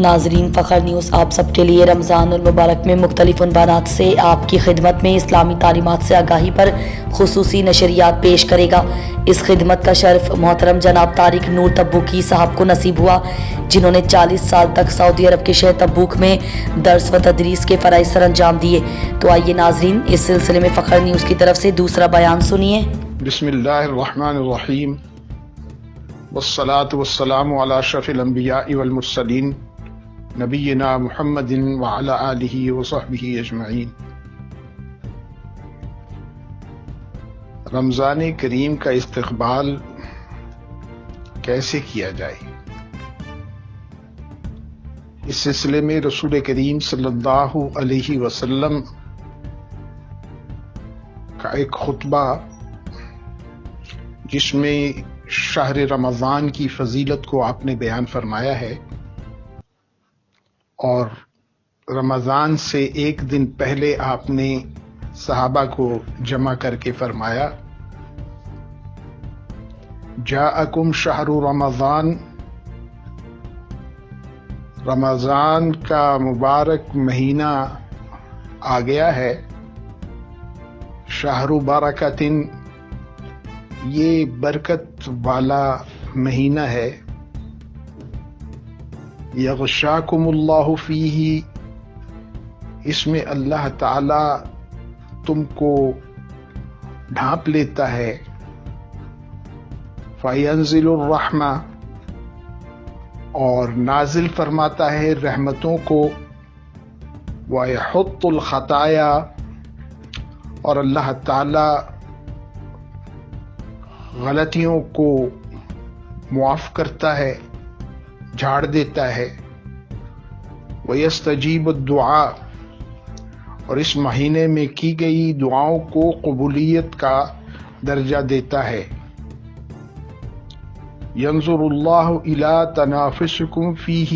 ناظرین، فخر نیوز آپ سب کے لیے رمضان المبارک میں مختلف عنوانات سے آپ کی خدمت میں اسلامی تعلیمات سے آگاہی پر خصوصی نشریات پیش کرے گا۔ اس خدمت کا شرف محترم جناب طارق نور تبوکی صاحب کو نصیب ہوا، جنہوں نے 40 سال تک سعودی عرب کے شہر تبوک میں درس و تدریس کے فرائض سر انجام دیے۔ تو آئیے ناظرین، اس سلسلے میں فخر نیوز کی طرف سے دوسرا بیان سنیے۔ بسم اللہ الرحمن الرحیم، والصلاة والسلام علی اشرف الانبیاء والمرسلین نبینا محمد وعلی آلہ وصحبہ اجمعین۔ رمضان کریم کا استقبال کیسے کیا جائے، اس سلسلے میں رسول کریم صلی اللہ علیہ وسلم کا ایک خطبہ، جس میں شہر رمضان کی فضیلت کو آپ نے بیان فرمایا ہے، اور رمضان سے ایک دن پہلے آپ نے صحابہ کو جمع کر کے فرمایا، جاءکم شہر رمضان، رمضان کا مبارک مہینہ آ گیا ہے، شہر برکت، یہ برکت والا مہینہ ہے، یغشاکم اللہ فیہ، اس میں اللہ تعالی تم کو ڈھانپ لیتا ہے، فینزل الرحمہ، اور نازل فرماتا ہے رحمتوں کو، ویحط الخطایا، اور اللہ تعالی غلطیوں کو معاف کرتا ہے، جھاڑ دیتا ہے، وَيَسْتَجِيبُ الدُّعَاء، اور اس مہینے میں کی گئی دعاؤں کو قبولیت کا درجہ دیتا ہے، يَنظُرُ اللَّهُ إِلَىٰ تَنَافُسِكُمْ فِيهِ،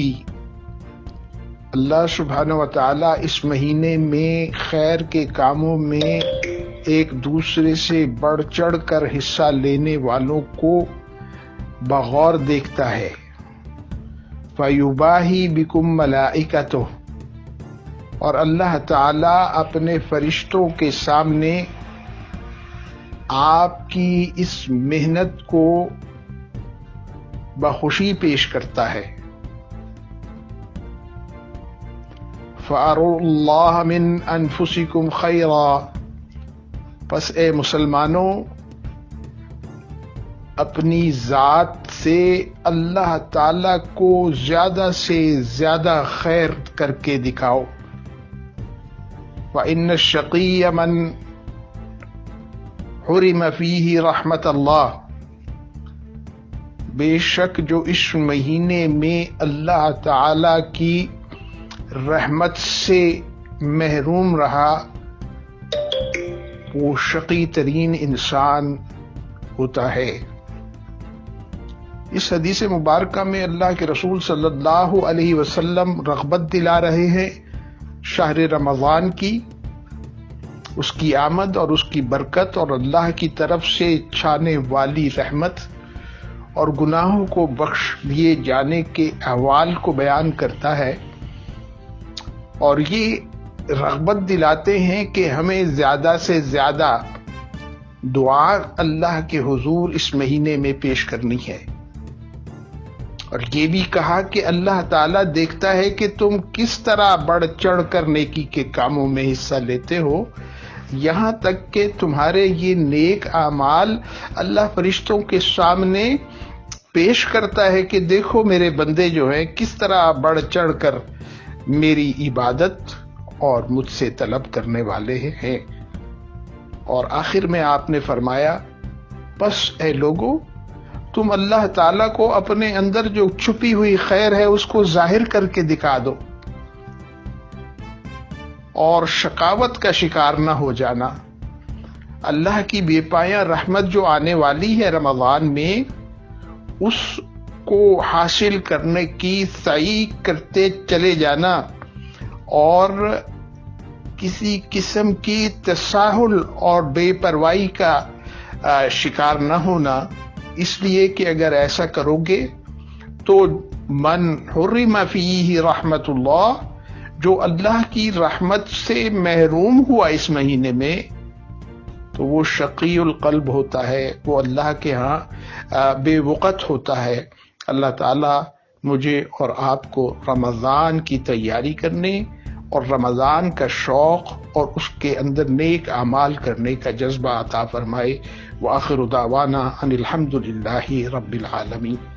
اللہ سبحانہ وتعالی اس مہینے میں خیر کے کاموں میں ایک دوسرے سے بڑھ چڑھ کر حصہ لینے والوں کو بغور دیکھتا ہے، فَيُبَاهِي بِكُمْ مَلَائِكَتُهُ، اور اللہ تعالی اپنے فرشتوں کے سامنے آپ کی اس محنت کو بخوشی پیش کرتا ہے، فَأَرُوا اللَّهَ مِنْ أَنفُسِكُمْ خَيْرًا، پس اے مسلمانوں، اپنی ذات سے اللہ تعالی کو زیادہ سے زیادہ خیر کر کے دکھاؤ، وَإِنَّ الشَّقِيَّ مَنْ حُرِمَ فِيهِ رَحْمَةَ اللَّهِ، بے شک جو اس مہینے میں اللہ تعالی کی رحمت سے محروم رہا، وہ شقی ترین انسان ہوتا ہے۔ اس حدیث مبارکہ میں اللہ کے رسول صلی اللہ علیہ وسلم رغبت دلا رہے ہیں شہر رمضان کی، اس کی آمد اور اس کی برکت، اور اللہ کی طرف سے چھانے والی رحمت اور گناہوں کو بخش دیے جانے کے احوال کو بیان کرتا ہے، اور یہ رغبت دلاتے ہیں کہ ہمیں زیادہ سے زیادہ دعا اللہ کے حضور اس مہینے میں پیش کرنی ہے، اور یہ بھی کہا کہ اللہ تعالیٰ دیکھتا ہے کہ تم کس طرح بڑھ چڑھ کر نیکی کے کاموں میں حصہ لیتے ہو، یہاں تک کہ تمہارے یہ نیک اعمال اللہ فرشتوں کے سامنے پیش کرتا ہے کہ دیکھو میرے بندے جو ہیں کس طرح بڑھ چڑھ کر میری عبادت اور مجھ سے طلب کرنے والے ہیں۔ اور آخر میں آپ نے فرمایا، بس اے لوگو، تم اللہ تعالیٰ کو اپنے اندر جو چھپی ہوئی خیر ہے اس کو ظاہر کر کے دکھا دو، اور شقاوت کا شکار نہ ہو جانا۔ اللہ کی بے پایہ رحمت جو آنے والی ہے رمضان میں، اس کو حاصل کرنے کی سعی کرتے چلے جانا، اور کسی قسم کی تساہل اور بے پرواہی کا شکار نہ ہونا، اس لیے کہ اگر ایسا کرو گے تو من حرم فیہ رحمت اللہ، جو اللہ کی رحمت سے محروم ہوا اس مہینے میں، تو وہ شقی القلب ہوتا ہے، وہ اللہ کے ہاں بے وقت ہوتا ہے۔ اللہ تعالیٰ مجھے اور آپ کو رمضان کی تیاری کرنے اور رمضان کا شوق اور اس کے اندر نیک اعمال کرنے کا جذبہ عطا فرمائے۔ وآخر دعوانا ان الحمد للہ رب العالمین۔